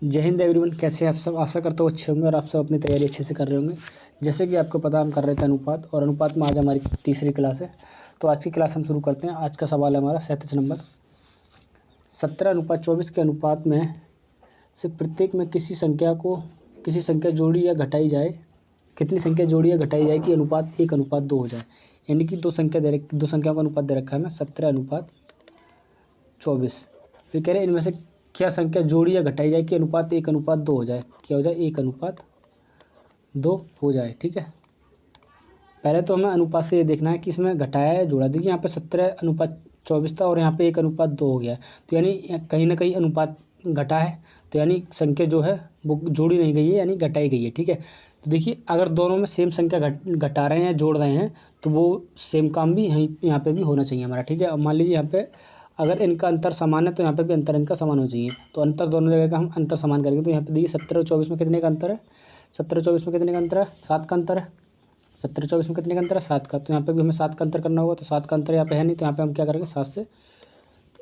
जय हिंद एवरीवन। कैसे हैं आप सब? आशा करता हूँ अच्छे होंगे और आप सब अपनी तैयारी अच्छे से कर रहे होंगे। जैसे कि आपको पता, हम कर रहे थे अनुपात, और अनुपात में आज हमारी तीसरी क्लास है। तो आज की क्लास हम शुरू करते हैं। आज का सवाल है हमारा 37 नंबर। 17:24 के अनुपात में से प्रत्येक में किसी संख्या जोड़ी या घटाई जाए, कितनी संख्या जोड़ी या घटाई जाए कि अनुपात 1:2 हो जाए। यानी कि दो संख्याओं का अनुपात दे रखा है हमें 17:24। फिर कह रहे हैं इनमें से क्या संख्या जोड़ी या घटाई जाए कि अनुपात 1:2 हो जाए। क्या हो जाए? 1:2 हो जाए। ठीक है, पहले तो हमें अनुपात से ये देखना है कि इसमें घटाया है जोड़ा। देखिए यहाँ पे 17:24 था और यहाँ पे 1:2 हो गया है। तो यानी कहीं ना कहीं अनुपात घटा है, तो यानी संख्या जो है वो जोड़ी नहीं गई है, यानी घटाई गई है। ठीक है, तो देखिए अगर दोनों में सेम संख्या घटा रहे हैं, जोड़ रहे हैं, तो वो सेम काम भी यहाँ पे भी होना चाहिए हमारा। ठीक है, अब मान लीजिए यहाँ पे अगर इनका अंतर समान है तो यहाँ पे भी अंतर इनका समान होना चाहिए। तो अंतर दोनों जगह का हम अंतर समान करेंगे। तो यहाँ पे देखिए 17 और 24 में कितने का अंतर है? 17 और 24 में कितने का अंतर है? 7 का अंतर है। 17 24 में कितने का अंतर है? 7 का। तो यहाँ पे भी हमें 7 का अंतर करना होगा। तो 7 का अंतर यहाँ पे है नहीं, तो यहाँ पे हम क्या करेंगे? 7 से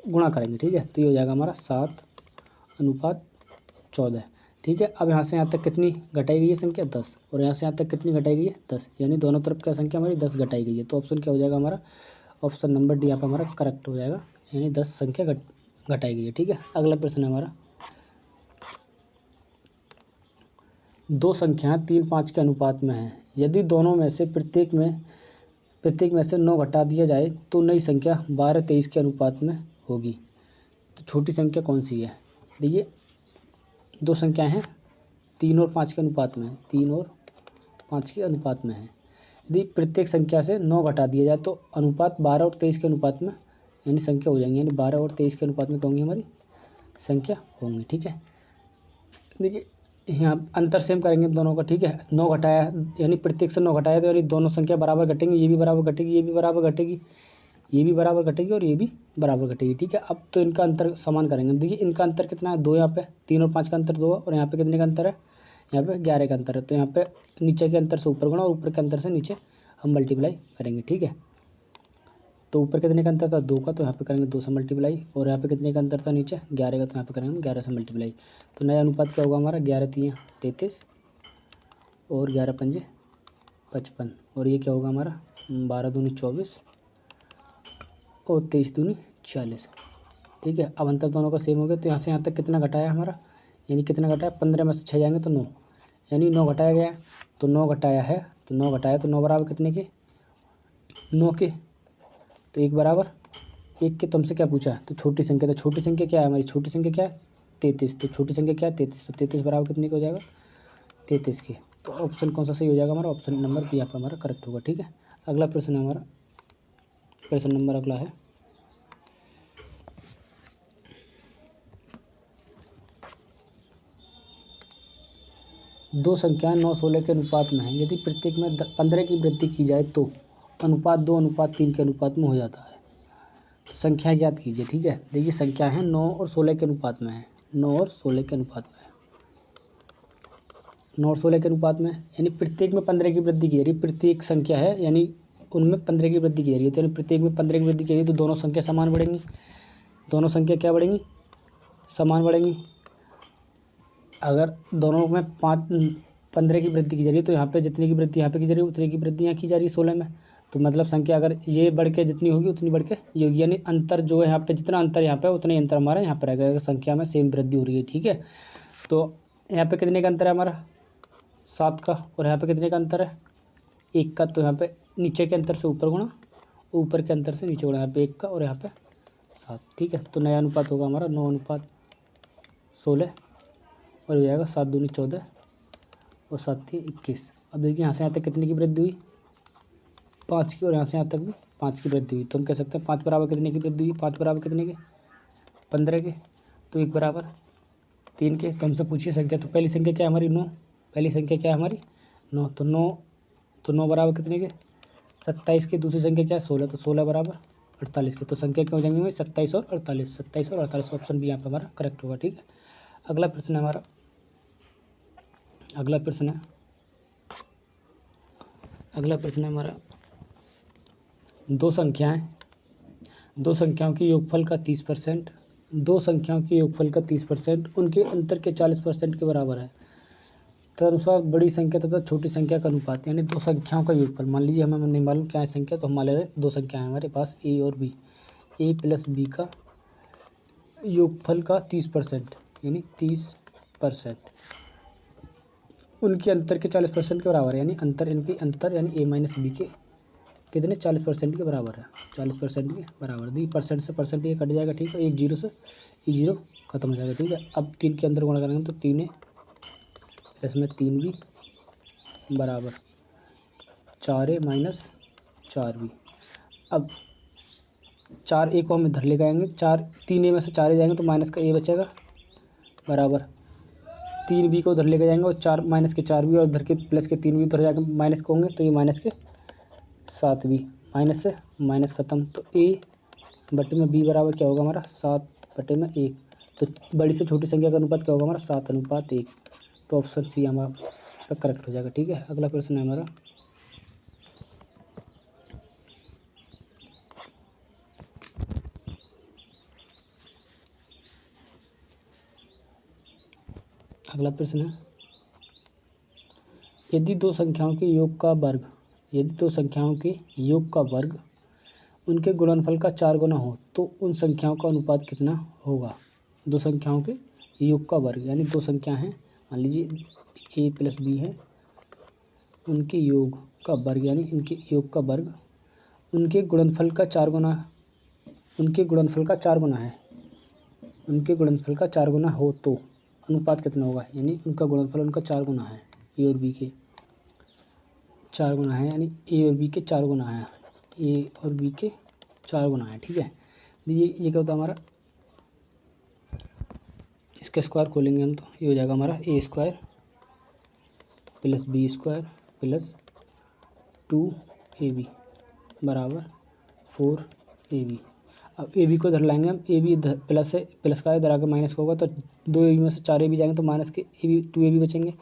गुणा करेंगे। ठीक है, तो ये हो जाएगा हमारा 7:14। ठीक है, अब यहाँ से यहाँ तक कितनी घटाई गई है संख्या? 10। और यहाँ से यहाँ तक कितनी घटाई गई है? 10। यानी दोनों तरफ क्या संख्या हमारी 10 घटाई गई है। तो ऑप्शन क्या हो जाएगा हमारा? ऑप्शन नंबर डी यहाँ पर हमारा करेक्ट हो जाएगा, यानी 10 संख्या घटाई गई है। ठीक है, अगला प्रश्न है हमारा। दो संख्याएं 3-5 के अनुपात में हैं। यदि दोनों में से प्रत्येक में से 9 घटा दिया जाए तो नई संख्या 12-23 के अनुपात में होगी। तो छोटी संख्या कौन सी है? देखिए दो संख्याएं हैं 3 और 5 के अनुपात में है, 3 और 5 के अनुपात में है। यदि प्रत्येक संख्या से 9 घटा दिया जाए तो अनुपात 12 और 23 के अनुपात में यानी संख्या हो जाएंगी, यानी 12 और 23 के अनुपात में होंगी हमारी संख्या होंगी। ठीक है, देखिए यहाँ अंतर सेम करेंगे दोनों का। ठीक है, 9 घटाया यानी प्रत्येक से 9 घटाया, तो यानी दोनों संख्या बराबर घटेंगी। ये भी बराबर घटेगी, ये भी बराबर घटेगी, ये भी बराबर घटेगी और ये भी बराबर घटेगी। ठीक है, अब तो इनका अंतर समान करेंगे। देखिए इनका अंतर कितना है? 2। यहाँ पे 3 और 5 का अंतर 2 है, और यहाँ पे कितने का अंतर है? यहाँ पे 11 का अंतर है। तो यहाँ पे नीचे के अंतर से ऊपर गुणा और ऊपर के अंतर से नीचे हम मल्टीप्लाई करेंगे। ठीक है, तो ऊपर कितने का अंतर था? 2 का, तो यहाँ पे करेंगे 2 से मल्टीप्लाई। और यहाँ पे कितने का अंतर था? नीचे 11 का, तो यहाँ पे करेंगे 11 से मल्टीप्लाई। तो नया अनुपात क्या होगा हमारा? 11×3 = 33 और 11×5 = 55। और ये क्या होगा हमारा? 12×2 = 24 और 23×2 = 40। ठीक है, अब अंतर दोनों का सेम हो गया। तो यहाँ से यहाँ तक कितना घटाया हमारा? यानी कितना घटाया? 15 में से 6 जाएंगे तो 9, यानी 9 घटाया गया। तो 9 घटाया है, तो 9 घटाया, तो 9 बराबर कितने के? 9 के। तो 1 बराबर 1 के। तुमसे क्या पूछा है? तो छोटी संख्या। तो छोटी संख्या क्या है हमारी? छोटी संख्या क्या है? 33। तो छोटी संख्या क्या है? 33। तो 33 बराबर कितने का हो जाएगा? 33 के। तो ऑप्शन कौन सा सही हो जाएगा हमारा? ऑप्शन नंबर बी यहाँ पर हमारा करेक्ट होगा। ठीक है, अगला प्रश्न है हमारा। प्रश्न नंबर अगला है। दो संख्याएं 9-16 के अनुपात में हैं। यदि प्रत्येक में 15 की वृद्धि की जाए तो अनुपात 2:3 के अनुपात में हो जाता है। तो संख्या ज्ञात कीजिए। ठीक है, देखिए संख्या है 9 और 16 के अनुपात में है। 9 और 16 के अनुपात में है। 9 और 16 के अनुपात में यानी प्रत्येक में 15 की वृद्धि की जा रही है। प्रत्येक संख्या है यानी उनमें 15 की वृद्धि की जा रही है। तो यानी प्रत्येक में 15 की वृद्धि की जा रही है, तो दोनों संख्या समान बढ़ेंगी। दोनों संख्या क्या बढ़ेंगी? समान बढ़ेंगी। अगर दोनों में 15 की वृद्धि की जा रही है, तो यहाँ पे जितनी की वृद्धि यहाँ पे की जा रही है उतनी की वृद्धि यहाँ की जा रही है 16 में। तो मतलब संख्या अगर ये बढ़ के जितनी होगी उतनी बढ़ के ये होगी, यानी अंतर जो है यहाँ पे, जितना अंतर यहाँ पे उतना ही अंतर हमारा यहाँ पर रहेगा अगर संख्या में सेम वृद्धि हो रही है। ठीक है, तो यहाँ पे कितने का अंतर है हमारा? 7 का। और यहाँ पे कितने का अंतर है? 1 का। तो यहाँ पे नीचे के अंतर से ऊपर गुणा, ऊपर के अंतर से नीचे गुणा। यहाँ पे 1 का और यहाँ पे 7। ठीक है, तो नया अनुपात होगा हमारा 9:16 और हो जाएगा 7×2 = 14 और 7×3 = 21। अब देखिए यहाँ से यहाँ तक कितने की वृद्धि हुई? 5 की। और यहाँ से यहाँ तक भी 5 की वृद्धि हुई। तो हम कह सकते हैं 5 बराबर कितने की वृद्धि हुई? 5 बराबर कितने के? 15 के। तो 1 बराबर 3 के। तो हमसे पूछिए संख्या। तो पहली संख्या क्या है हमारी? 9। पहली संख्या क्या है हमारी? 9। तो 9 बराबर कितने के? 27 के। दूसरी संख्या क्या है? 16। तो 16 बराबर 48 के। तो संख्या क्या हो जाएंगे हमारी? 27 और 48। 27 और 48 ऑप्शन भी यहाँ पर हमारा करेक्ट होगा। ठीक है, अगला प्रश्न है हमारा। अगला प्रश्न है हमारा। दो संख्याओं के योगफल का 30% दो संख्याओं के योगफल का 30% उनके अंतर के 40% के बराबर है। तदनुसार बड़ी संख्या तथा छोटी संख्या का अनुपात, यानी दो संख्याओं का योगफल। मान लीजिए हमें नहीं मालूम क्या है संख्या, तो हम मान ले रहे दो संख्या है हमारे पास ए और बी। ए प्लस बी का योगफल का 30%, यानी 30% उनके अंतर के 40% के बराबर है। यानी अंतर, इनके अंतर यानी ए माइनस बी के कितने 40% के बराबर है। 40% के बराबर दी, परसेंट से परसेंट ये कट जाएगा, ठीक है। एक जीरो से ये जीरो खत्म हो जाएगा, ठीक है। अब 3 के अंदर गुणा करेंगे तो 3 प्लस में 3 भी बराबर 4a माइनस 4b। अब 4a को हम इधर ले आएंगे, 3a में से 4a जाएंगे तो माइनस का a बचेगा बराबर 3b को उधर लेके जाएंगे और 4 माइनस के 4b और इधर के प्लस के 3b उधर जाकर माइनस को होंगे तो ये माइनस के 7b, माइनस से माइनस खत्म। तो a बटे में b बराबर क्या होगा हमारा 7/1। तो बड़ी से छोटी संख्या का अनुपात क्या होगा हमारा 7:1। तो ऑप्शन सी हमारा करेक्ट हो जाएगा, ठीक है। अगला प्रश्न है हमारा अगला प्रश्न है, यदि दो संख्याओं के योग का वर्ग उनके गुणनफल का 4 गुना हो तो उन संख्याओं का अनुपात कितना होगा। दो संख्याओं के योग का वर्ग, यानी दो संख्या हैं, मान लीजिए ए प्लस बी है, उनके योग का वर्ग यानी इनके योग का वर्ग उनके गुणनफल का 4 गुना है, उनके गुणनफल का 4 गुना हो तो अनुपात कितना होगा। यानी उनका गुणनफल उनका 4 गुना है, ए और बी के 4 गुना है, यानी ए और बी के 4 गुना है, ए और बी के 4 गुना है, ठीक है। ये क्या होता है हमारा, इसका स्क्वायर खोलेंगे हम तो ये हो जाएगा हमारा A square plus B square plus 2ab बराबर 4ab। अब ए बी को इधर लाएंगे हम, ए बी इधर प्लस है, प्लस का इधर आके माइनस का होगा तो 2ab में से 4ab जाएंगे तो माइनस के ए बी 2ab बचेंगे।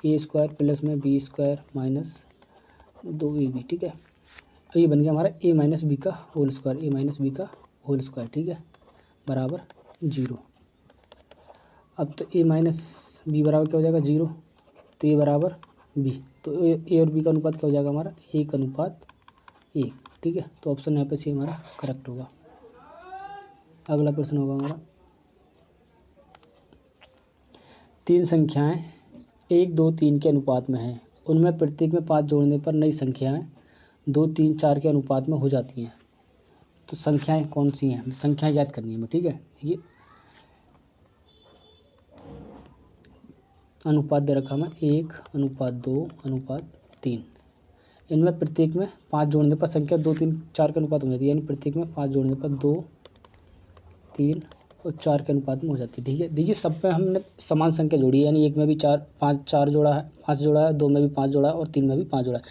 ए स्क्वायर प्लस में बी स्क्वायर माइनस 2ab, ठीक है। अब ये बन गया हमारा ए माइनस बी का होल स्क्वायर, ठीक है, बराबर 0। अब तो ए माइनस बी बराबर क्या हो जाएगा 0, तो ए बराबर बी, तो ए और बी का अनुपात क्या हो जाएगा हमारा 1:1, ठीक है। तो ऑप्शन यहाँ पे सी हमारा करेक्ट होगा। अगला प्रश्न होगा हमारा, 3 संख्याएं 1, 2, 3 के अनुपात में हैं, उनमें प्रत्येक में 5 जोड़ने पर नई संख्याएं 2, 3, 4 के अनुपात में हो जाती हैं। तो संख्याएं कौन सी हैं, संख्याएं याद करनी है हमें, ठीक है। ये अनुपात दे रखा हमें 1:2:3, इनमें प्रत्येक में 5 जोड़ने पर संख्या 2, 3, 4 के अनुपात में हो जाती है। यानी प्रत्येक में 5 जोड़ने पर 2, 3 और 4 के अनुपात में हो जाती है, ठीक है। देखिए सब पे हमने समान संख्या जोड़ी है, यानी एक में भी 4 जोड़ा है, 5 जोड़ा है, 2 में भी 5 जोड़ा है और 3 में भी 5 जोड़ा है।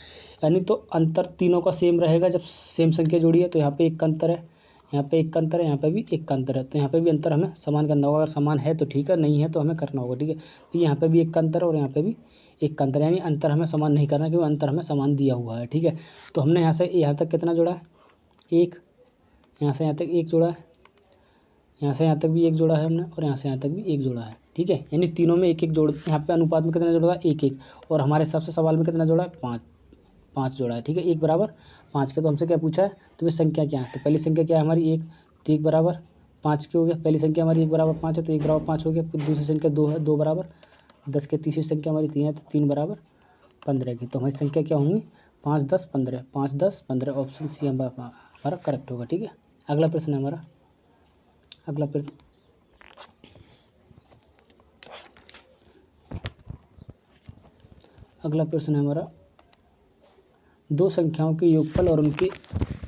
यानी तो अंतर तीनों का सेम रहेगा, जब सेम संख्या जोड़ी है तो यहाँ पे एक का अंतर है, यहाँ पे एक का अंतर है, यहाँ पे भी एक का अंतर है, तो यहाँ पे भी अंतर हमें समान करना होगा। अगर समान है तो ठीक है, नहीं है तो हमें करना होगा, ठीक है। तो यहाँ पे भी एक का अंतर है और यहाँ पे भी एक का अंतर, यानी अंतर हमें समान नहीं करना क्योंकि अंतर हमें समान दिया हुआ है, ठीक है। तो हमने यहाँ से यहाँ तक कितना जोड़ा है, एक, यहाँ से यहाँ तक एक जोड़ा है, यहाँ से यहाँ तक भी एक जोड़ा है हमने और यहाँ से यहाँ तक भी एक जोड़ा है, ठीक है। यानी तीनों में एक एक जोड़, यहाँ पे अनुपात में कितना जोड़ा है 1:1 और हमारे हिसाब से सवाल में कितना जोड़ा है 5 जोड़ा है, ठीक है। 1:5 के, तो हमसे क्या पूछा है, तो वे संख्या क्या है। तो पहली संख्या क्या है हमारी 1, तो 1:5 के हो गया। पहली संख्या हमारी 1:5 है तो 1:5 हो गया। फिर दूसरी संख्या 2 है, 2:10 के। तीसरी संख्या हमारी 3 है तो 3:15 की। तो हमारी संख्या क्या होंगी 5, 10, 15, 5, 10, 15। ऑप्शन सी हमारा करेक्ट होगा, ठीक है। अगला प्रश्न है हमारा, अगला प्रश्न है हमारा, दो संख्याओं के योगफल और उनके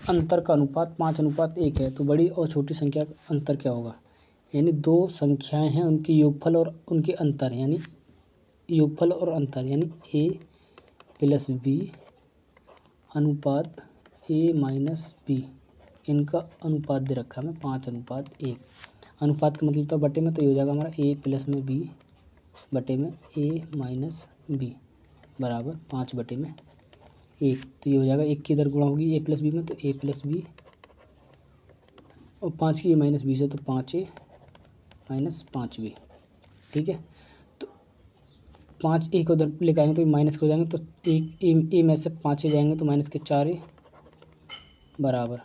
अंतर का अनुपात 5:1 है, तो बड़ी और छोटी संख्या का अंतर क्या होगा। यानी दो संख्याएं हैं, उनके योगफल और उनके अंतर, यानी योगफल और अंतर, यानी ए प्लस बी अनुपात ए माइनस बी, इनका अनुपात दे रखा है हमें 5:1। अनुपात का मतलब था बटे में, तो ये हो जाएगा हमारा ए प्लस में बी बटे में ए माइनस बी बराबर 5/1। तो ये हो जाएगा, 1 की इधर गुणा होगी ए प्लस बी में, तो ए प्लस बी और 5 की ए माइनस बी से, तो 5a माइनस 5b। ठीक है, तो 5 ए को उधर लेकर आएंगे तो ये माइनस के हो जाएंगे, तो एक ए में से 5 ए जाएंगे तो माइनस के 4 ए बराबर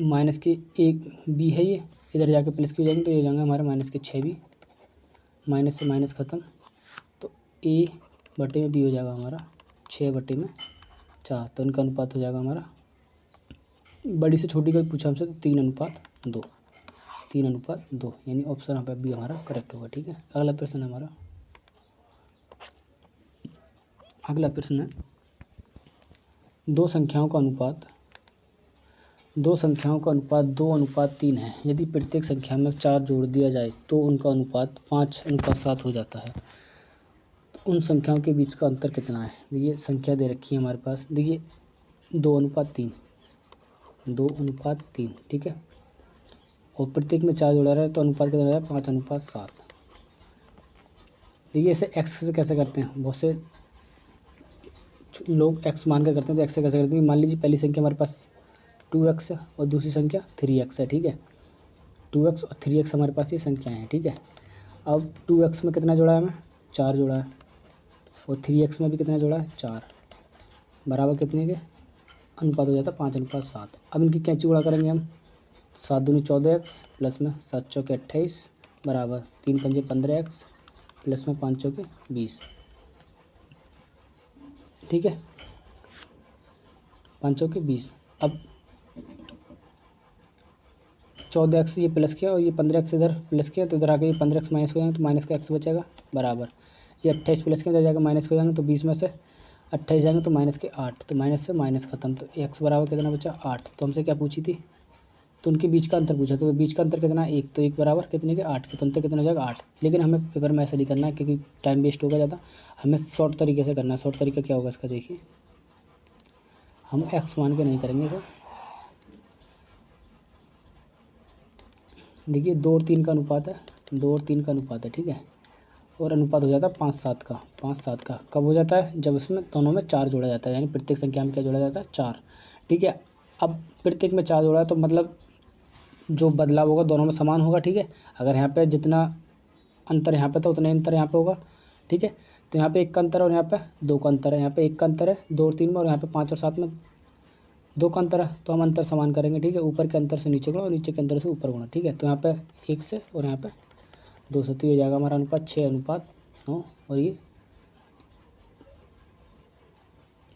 माइनस के 1b है, ये इधर जाके प्लस की हो जाएंगे तो ये हो जाएंगे हमारे माइनस के 6b। माइनस से माइनस ख़त्म, तो ए बटे में बी हो जाएगा हमारा 6 बटे में 4। तो इनका अनुपात हो जाएगा हमारा, बड़ी से छोटी का पूछा हमसे, तो 3:2, 3:2, यानी ऑप्शन यहाँ पे बी हमारा करेक्ट होगा। ठीक है, अगला प्रश्न है हमारा, अगला प्रश्न है दो संख्याओं का अनुपात 2:3 है। यदि प्रत्येक संख्या में 4 जोड़ दिया जाए तो उनका अनुपात 5:7 हो जाता है। तो उन संख्याओं के बीच का अंतर कितना है? देखिए संख्या दे रखी है हमारे पास, देखिए 2:3, ठीक है, और प्रत्येक में 4 जोड़ा रहा है तो अनुपात कितना हो रहा है? 5:7। देखिए इसे एक्स से कैसे करते हैं, बहुत से लोग एक्स मान कर करते हैं, तो एक्स से कैसे करते हैं? मान लीजिए पहली संख्या हमारे पास 2x है और दूसरी संख्या 3x है। ठीक है, 2x और 3x हमारे पास ये संख्याएं हैं। ठीक है, अब 2x में कितना जोड़ा है हमें? 4 जोड़ा है, और 3x में भी कितना जोड़ा है? 4, बराबर कितने के अनुपात हो जाता है? 5:7। अब इनकी कैंची गुणा करेंगे हम, 7 दूनी 14x प्लस में 7 चौके 28 बराबर 3 पंजे 15x प्लस में 5 चौके 20। ठीक है, 5 चौके 20। अब 14x ये प्लस किया और ये 15x इधर प्लस किया, तो इधर आके ये 15x माइनस हो जाएंगे तो माइनस का x बचेगा बराबर, ये 28 प्लस किया, इधर जाकर माइनस हो जाएंगे तो 20 में से 28 जाएंगे तो माइनस के 8, तो माइनस से माइनस ख़त्म, तो x बराबर कितना बचा? 8। तो हमसे क्या पूछी थी? तो उनके बीच का अंतर पूछा था, तो बीच का अंतर कितना? 1, तो 1 बराबर कितने के? 8 के, तो अंतर कितना हो जाएगा? 8। लेकिन हमें पेपर में ऐसा नहीं करना है क्योंकि टाइम वेस्ट होगा ज़्यादा, हमें शॉर्ट तरीके से करना है। शॉर्ट तरीका क्या होगा इसका? देखिए हम x मान के नहीं करेंगे सर, देखिए 2 और 3 का अनुपात है, 2 और 3 का अनुपात है। ठीक है, और अनुपात हो जाता है 5:7 का। 5:7 का कब हो जाता है? जब इसमें दोनों में 4 जोड़ा जाता है, यानी प्रत्येक संख्या में क्या जोड़ा जाता है? 4। ठीक है, अब प्रत्येक में 4 जोड़ा है तो मतलब जो बदलाव होगा दोनों में समान होगा। ठीक है, अगर यहाँ पे जितना अंतर यहाँ पे था उतना अंतर यहाँ पे होगा। ठीक है, तो यहाँ पे 1 का अंतर है और यहाँ पे 2 का अंतर है, यहाँ पे 1 का अंतर है 2 और 3 में, और यहाँ पे 5 और 7 में 2 का अंतर है, तो हम अंतर समान करेंगे। ठीक है, ऊपर के अंतर से नीचे गुणा और नीचे के अंतर से ऊपर गुणा। ठीक है, तो यहाँ पे 1 से और यहाँ पे 2 से, तो ये हो जाएगा हमारा अनुपात 6:9, और ये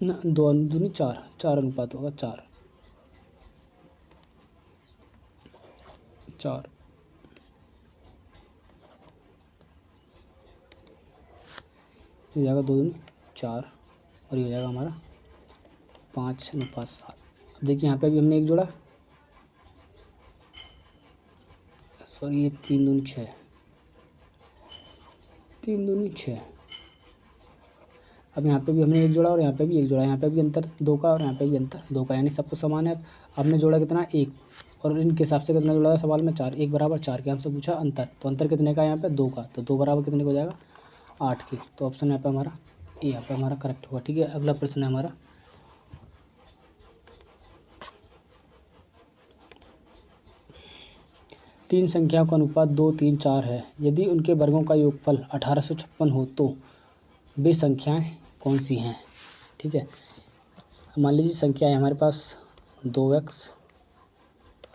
2 दूनी 4, 4 अनुपात होगा 4। ये हो जाएगा 2 दूनी 4, और ये हो जाएगा हमारा 5:7। अब देखिए यहाँ पे भी हमने 1 जोड़ा, सॉरी ये 3 दूनी 6, 3 दूनी 6। अब यहाँ पे भी हमने 1 जोड़ा और यहाँ पे भी 1 जोड़ा, यहाँ पे भी अंतर 2 का और यहाँ पे भी अंतर 2 का, यानी सब कुछ समान है। अब हमने जोड़ा कितना? 1, और इनके हिसाब से कितना जोड़ा था सवाल में? 4। 1 बराबर 4 के हमसे पूछा अंतर, तो अंतर कितने का है यहाँ पे? 2 का, तो 2 बराबर कितने का हो जाएगा? 8 के। तो ऑप्शन यहाँ पे हमारा ए यहाँ पे हमारा करेक्ट होगा। ठीक है, अगला प्रश्न है हमारा, तीन संख्याओं का अनुपात 2, 3, 4 है। यदि उनके वर्गों का योगफल 1856 हो तो वे संख्याएं कौन सी हैं? ठीक है, मान लीजिए संख्या है हमारे पास 2x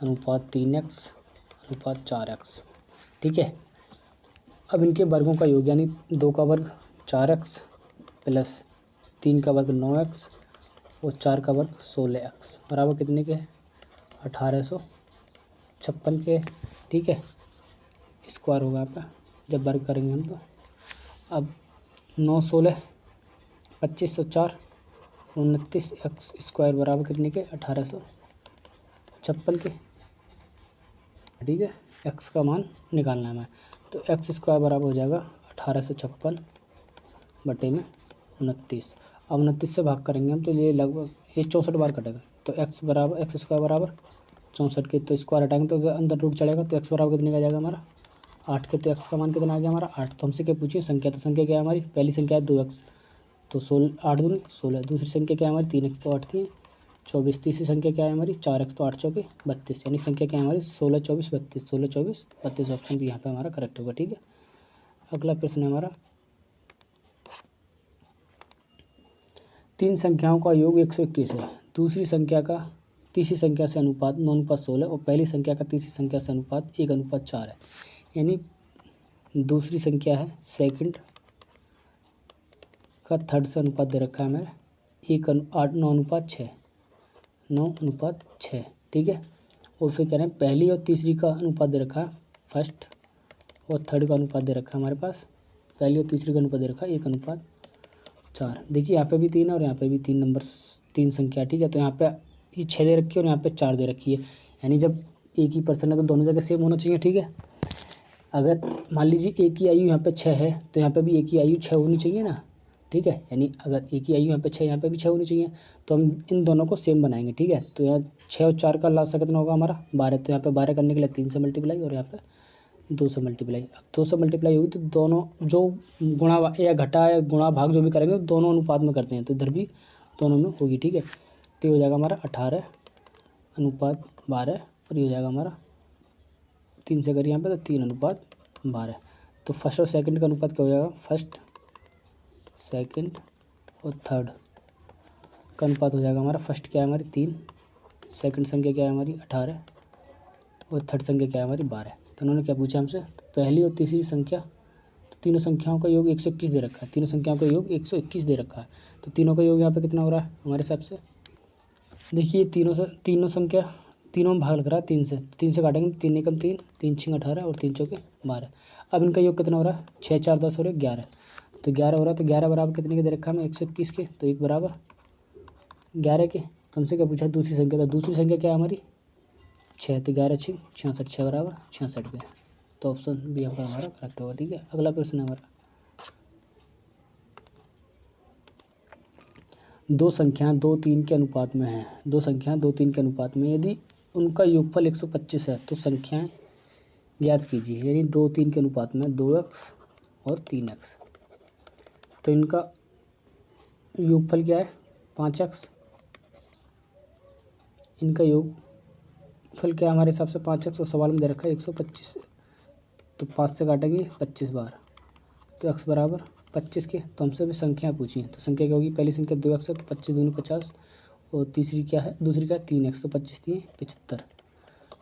अनुपात 3x अनुपात 4x। ठीक है, अब इनके वर्गों का योग, यानी 2 का वर्ग 4x प्लस 3 का वर्ग 9x और 4 का वर्ग 16x बराबर कितने के? 1856 के। ठीक है, स्क्वायर होगा यहाँ पर जब वर्ग करेंगे हम, तो अब 9, 16, 25 और 4 29x स्क्वायर बराबर कितने के? 1856 के। ठीक है, x का मान निकालना है हमें, तो x स्क्वायर बराबर हो जाएगा 1856 बटे में 29। अब 29 से भाग करेंगे हम तो ये लगभग ये 64 बार कटेगा, तो x स्क्वायर बराबर 64 के, तो स्क्वायर हटाएंगे तो अंदर रूट चलेगा, तो x बराबर कितने का जाएगा हमारा? 8 के। तो x का मान कितना आ गया हमारा? 8। तो हमसे क्या पूछिए संख्या, तो संख्या क्या है हमारी? पहली संख्या है 2x, तो 8 दूनी 16। दूसरी संख्या क्या है हमारी? 3x, तो 8 थी 24। तीसरी संख्या क्या है हमारी 4x, तो 8 चौके 32, यानी संख्या क्या है हमारी 16 24 32, 16 24 32। ऑप्शन भी यहाँ पे हमारा करेक्ट होगा। ठीक है, अगला प्रश्न है हमारा, तीन संख्याओं का योग 121 है। तीसरी संख्या से अनुपात 9:16 और पहली संख्या का तीसरी संख्या से अनुपात 1:4 है। यानी दूसरी संख्या है सेकंड का थर्ड से अनुपात दे रखा है हमें 9:6, 9:6। ठीक है, और फिर कह रहे हैं पहली और तीसरी का अनुपात दे रखा है, फर्स्ट और थर्ड का अनुपात दे रखा है हमारे पास, पहली और तीसरी का अनुपात दे रखा है 1:4। देखिए यहाँ पे भी 3 है और यहाँ पे भी 3 नंबर 3 संख्या। ठीक है, तो यहाँ पे ये 6 दे रखी है और यहाँ पे 4 दे रखी है, यानी जब एक ही पर्सन है तो दोनों जगह सेम होना चाहिए। ठीक है, अगर मान लीजिए एक ही आयु यहाँ पे 6 है तो यहाँ पे भी एक ही आयु 6 होनी चाहिए ना। ठीक है, यानी अगर एक ही आयु यहाँ पे 6 यहाँ पे भी 6 होनी चाहिए, तो हम इन दोनों को सेम बनाएंगे। ठीक है, तो यहाँ 6 और 4 का लास्ट कितना होगा हमारा 12, तो यहाँ पे 12 करने के लिए 3 से मल्टीप्लाई और यहाँ पे 2 से मल्टीप्लाई। अब 2 से मल्टीप्लाई होगी तो दोनों जो गुणा या घटा या गुणा भाग जो भी करेंगे दोनों अनुपात में करते हैं, तो इधर भी दोनों में होगी। ठीक है, तो ये हो जाएगा हमारा 18:12 और ये हो जाएगा हमारा 3 से करिए यहाँ पे तो 3:12। तो फर्स्ट और सेकंड का अनुपात क्या हो जाएगा, फर्स्ट सेकंड और थर्ड का अनुपात हो जाएगा हमारा, फर्स्ट क्या है हमारी 3, सेकंड संख्या क्या है हमारी 18 और थर्ड संख्या क्या है हमारी 12। तो उन्होंने क्या पूछा हमसे, तो पहली और तीसरी संख्या, तो तीनों संख्याओं का योग 121 दे रखा है, तीनों संख्याओं का योग 121 दे रखा है, तो तीनों का योग यहाँ पे कितना हो रहा है हमारे हिसाब से। देखिए तीनों संख्या तीनों में भाग लग रहा है 3 से काटेंगे, 3 एकम 3, 3 6 18 और 3 चौके 12। अब इनका योग कितना हो रहा है 6 4 10 हो रहे 11, तो 11 हो रहा है, तो 11 बराबर कितने के दे रखा है हमें 121 के, तो 1 बराबर 11 के। तो हमसे क्या पूछा दूसरी संख्या, तो दूसरी संख्या क्या है हमारी 6, तो 11 6 66, 6 बराबर 66 के, तो ऑप्शन बी हमारा करेक्ट होगा। ठीक है, अगला प्रश्न है हमारा, दो संख्याएं 2 3 के अनुपात में हैं, दो संख्याएं 2 3 के अनुपात में, यदि उनका योगफल 125 है तो संख्याएं ज्ञात कीजिए। यानी 2 3 के अनुपात में 2x और 3x, तो इनका योगफल क्या है 5x, इनका योगफल क्या है हमारे हिसाब से 5x, और सवाल में दे रखा है 125, तो 5 से काटेंगे 25 बार, तो x बराबर 25 के। तो हमसे भी संख्या पूछी है, तो संख्या क्या होगी, पहली संख्या 2x है तो 25 दूनी 50, और तीसरी क्या है दूसरी क्या है 3x, तो 25 3 75,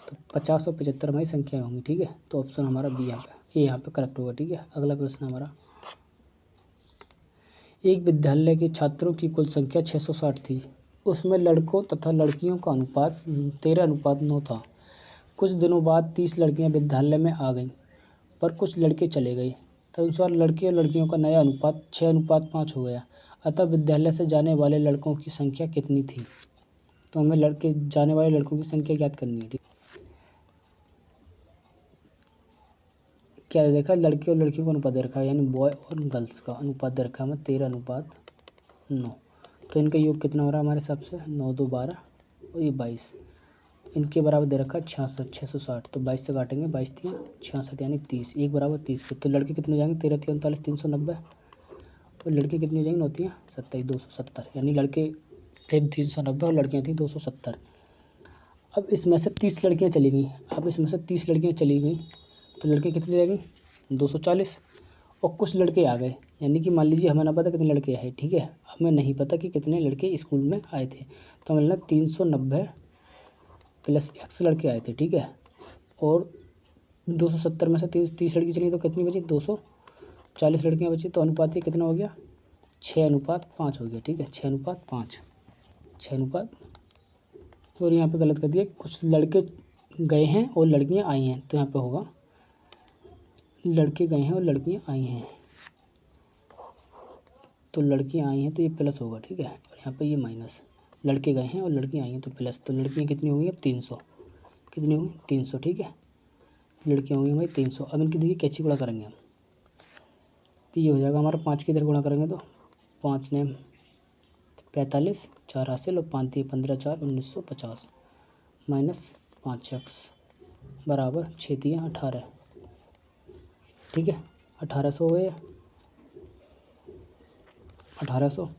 तो 50 और 75 हमारी संख्या होंगी। ठीक है, तो ऑप्शन हमारा बी यहाँ पे करेक्ट होगा। ठीक है, अगला प्रश्न हमारा, एक विद्यालय के छात्रों की कुल संख्या 660 थी, उसमें लड़कों तथा लड़कियों का अनुपात 13:9 था। कुछ दिनों बाद 30 लड़कियां विद्यालय में आ गईं, पर कुछ लड़के चले गए, तदनुसार लड़के और लड़कियों का नया अनुपात 6:5 हो गया। अतः विद्यालय से जाने वाले लड़कों की संख्या कितनी थी। तो हमें जाने वाले लड़कों की संख्या ज्ञात करनी है। ठीक, क्या देखा, लड़के और लड़कियों का अनुपात दे रखा है, यानी बॉय और गर्ल्स का अनुपात दे रखा है हमें 13:9। तो इनका योग कितना हो रहा है हमारे हिसाब से 9 2 12 और ये 22, इनके बराबर दे रखा है 66 660, तो 22 से काटेंगे 22 3 66, यानी 30, 1 बराबर 30 के। तो लड़के कितने हो जाएंगे 13 3 39 390, और लड़के कितनी हो जाएंगी 9 3 27 270, यानी लड़के थे 390 और लड़कियाँ थी 270। अब इसमें से 30 लड़कियाँ चली गई, तो लड़के कितने रह गई 240, और कुछ लड़के आ गए, यानी कि मान लीजिए हमें ना पता कितने लड़के आए। ठीक है, हमें नहीं पता कि कितने लड़के स्कूल में आए थे, तो हमें 390 प्लस x लड़के आए थे। ठीक है, और 270 में से 30 लड़की चली तो कितनी बची 240 लड़कियाँ बची, तो अनुपात ये कितना हो गया 6:5 हो गया। ठीक है, 6:5 और यहाँ पे गलत कर दिया, कुछ लड़के गए हैं और लड़कियाँ आई हैं, तो यहाँ पे होगा लड़के गए हैं और लड़कियाँ आई हैं, तो लड़कियाँ आई हैं तो ये प्लस होगा। ठीक है, और यहाँ पे ये माइनस, लड़के गए हैं और लड़कियाँ आई हैं तो प्लस, तो लड़कियाँ कितनी होंगी अब 300, कितनी होंगी 300। ठीक है, लड़कियाँ होंगी भाई 300। अब इनकी देखिए कैसे गुणा करेंगे हम, तो ये हो जाएगा हमारा 5 की इधर गुणा करेंगे तो 5 ने 45 4 हासिल और 5 3 15 4 1950 माइनस 5x बराबर 6 3 18। ठीक है, 1800 हो गए 1800।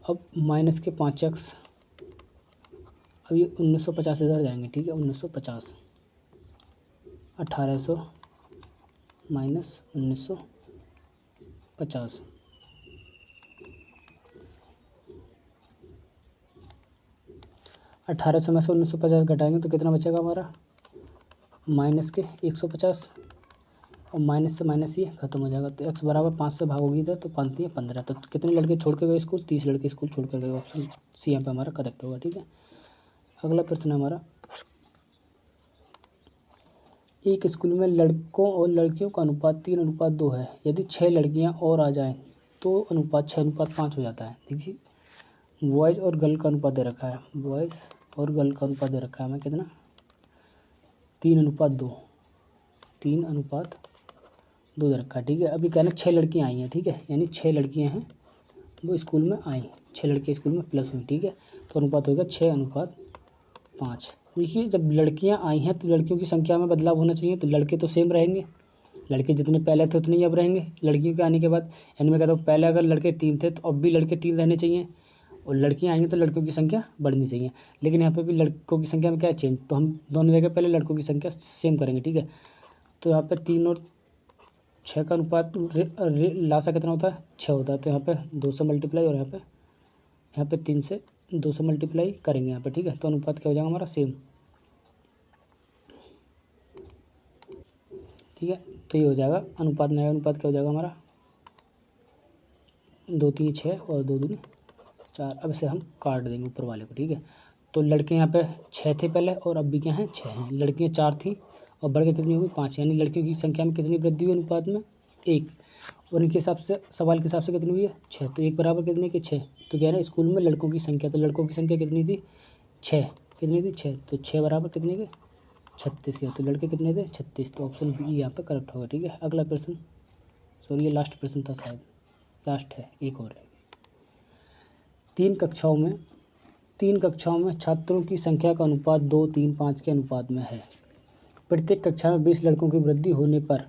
अब माइनस के 5x अब ये 1950 इधर जाएंगे, ठीक है। 1950, 1800 माइनस 1950, 1800 में से 1950 घटाएंगे तो कितना बचेगा हमारा, माइनस के 150, और माइनस से माइनस ये खत्म हो जाएगा। तो x बराबर 5 से भागोगी इधर तो 5 है 15। तो कितने लड़के छोड़ के गए स्कूल, 30 लड़के स्कूल छोड़ कर गए। ऑप्शन सी यहाँ पे हमारा करेक्ट होगा, ठीक है। अगला प्रश्न है हमारा, एक स्कूल में लड़कों और लड़कियों का अनुपात 3:2 है। यदि 6 लड़कियां और आ जाएं तो अनुपात 6:5 हो जाता है। देखिए बॉयज़ और गर्ल का अनुपात दे रखा है, बॉयज़ और गर्ल का अनुपात दे रखा है हमें कितना, 3:2, 3:2 दे रखा है, ठीक है। अभी कहना 6 लड़कियाँ आई हैं, ठीक है, यानी 6 लड़कियाँ हैं वो स्कूल में आई, 6 लड़के स्कूल में प्लस हुई, ठीक है। तो अनुपात होगा 6:5। देखिए जब लड़कियां आई हैं तो लड़कियों की संख्या में बदलाव होना चाहिए, तो लड़के तो सेम रहेंगे, लड़के जितने पहले थे उतने ही अब रहेंगे लड़कियों के आने के बाद। यानी मैं कहता हूँ पहले अगर लड़के 3 थे तो अब भी लड़के 3 रहने चाहिए, और लड़कियां आएंगी तो लड़कियों की संख्या बढ़नी चाहिए। लेकिन यहाँ पे भी लड़कों की संख्या में क्या है चेंज, तो हम दोनों जगह पहले लड़कों की संख्या सेम करेंगे, ठीक है। तो यहाँ पे 3 और 6 का अनुपात लासा कितना होता है, 6 होता है। तो यहाँ पे 2 से मल्टीप्लाई, और यहाँ पे 3 से 2 से मल्टीप्लाई करेंगे यहाँ पे, ठीक है। तो अनुपात क्या हो जाएगा हमारा सेम, ठीक है। तो ये हो जाएगा अनुपात, नया अनुपात क्या हो जाएगा हमारा, 2 3 6 और 2 दूनी 4। अब इसे हम काट देंगे ऊपर वाले को, ठीक है। तो लड़के यहाँ पे 6 थे पहले और अब भी क्या हैं 6 हैं। लड़कियाँ 4 थी और बढ़ के कितनी होगी 5, यानी लड़कियों की संख्या में कितनी वृद्धि हुई अनुपात में 1, और इनके हिसाब से सवाल के हिसाब से कितनी हुई है 6। तो 1 बराबर कितने के 6। तो कह रहे हैं स्कूल में लड़कों की संख्या, तो लड़कों की संख्या कितनी थी 6, कितनी थी 6, तो 6 बराबर कितने के 36 के। तो लड़के कितने थे 36। तो ऑप्शन बी यहाँ पे करेक्ट होगा, ठीक है। अगला प्रश्न, सॉरी ये लास्ट प्रश्न था शायद, लास्ट है, एक और है। 3 कक्षाओं में छात्रों की संख्या का अनुपात 2 3 5 के अनुपात में है। प्रत्येक कक्षा में 20 लड़कों की वृद्धि होने पर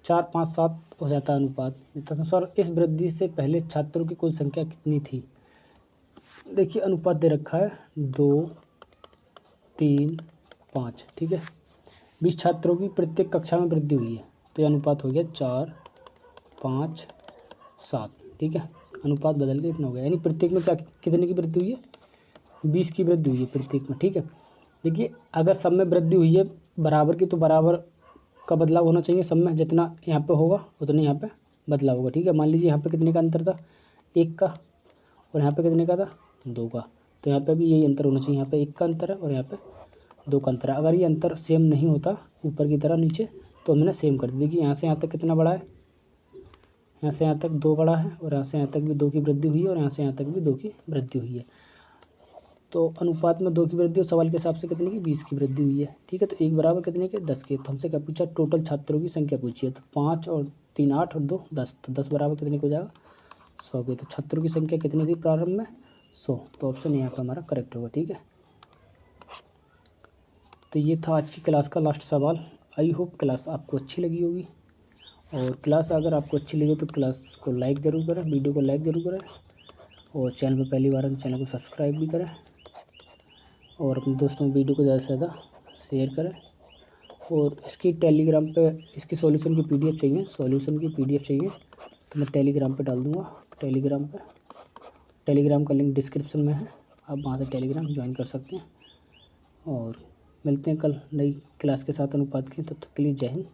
4 5 7 हो जाता है अनुपात। तदनुसार इस वृद्धि से पहले छात्रों की कुल संख्या कितनी थी। देखिए अनुपात दे रखा है 2 3 5, ठीक है। 20 छात्रों की प्रत्येक कक्षा में वृद्धि हुई है, तो ये अनुपात हो गया 4 5 7, ठीक है। अनुपात बदल के इतना हो गया, यानी प्रत्येक में क्या कितने की वृद्धि हुई है 20 की वृद्धि हुई है प्रत्येक में, ठीक है। देखिए अगर सब में वृद्धि हुई है बराबर की, तो बराबर का बदलाव होना चाहिए सब में, जितना यहाँ पे होगा उतना यहाँ पे बदलाव होगा, ठीक है। मान लीजिए यहाँ पे कितने का अंतर था 1 का, और यहाँ पे कितने का था 2 का, तो यहाँ पे भी यही अंतर होना चाहिए। यहाँ पे 1 का अंतर है और यहाँ पे 2 का अंतर है। अगर ये अंतर सेम नहीं होता ऊपर की तरह नीचे, तो हमने सेम कर दी। देखिए यहाँ से यहाँ तक कितना बड़ा है, यहाँ से यहाँ तक 2 बड़ा है, और यहाँ से यहाँ तक भी 2 की वृद्धि हुई है, और यहाँ से यहाँ तक भी 2 की वृद्धि हुई है। तो अनुपात में 2 की वृद्धि और सवाल के हिसाब से कितने की 20 की वृद्धि हुई है, ठीक है। तो 1 बराबर कितने के 10 के। तो हमसे क्या पूछा, टोटल छात्रों की संख्या पूछी है, तो 5 और 3 8 और 2 10, तो 10 बराबर कितने को हो जाएगा 100 के। तो छात्रों की संख्या कितनी थी प्रारंभ में 100, तो ऑप्शन यहाँ पर हमारा करेक्ट होगा, ठीक है। तो ये था आज की क्लास का लास्ट सवाल। आई होप क्लास आपको अच्छी लगी होगी, और क्लास अगर आपको अच्छी लगी तो क्लास को लाइक ज़रूर करें, वीडियो को लाइक ज़रूर करें, और चैनल पर पहली बार है तो चैनल को सब्सक्राइब भी करें, और अपने दोस्तों में वीडियो को ज़्यादा से ज़्यादा शेयर करें। और इसकी टेलीग्राम पे इसकी सॉल्यूशन की पीडीएफ चाहिए, तो मैं टेलीग्राम पे डाल दूँगा। टेलीग्राम का लिंक डिस्क्रिप्शन में है, आप वहाँ से टेलीग्राम ज्वाइन कर सकते हैं। और मिलते हैं कल नई क्लास के साथ अनुपात की, तब तक के लिए जय हिंद।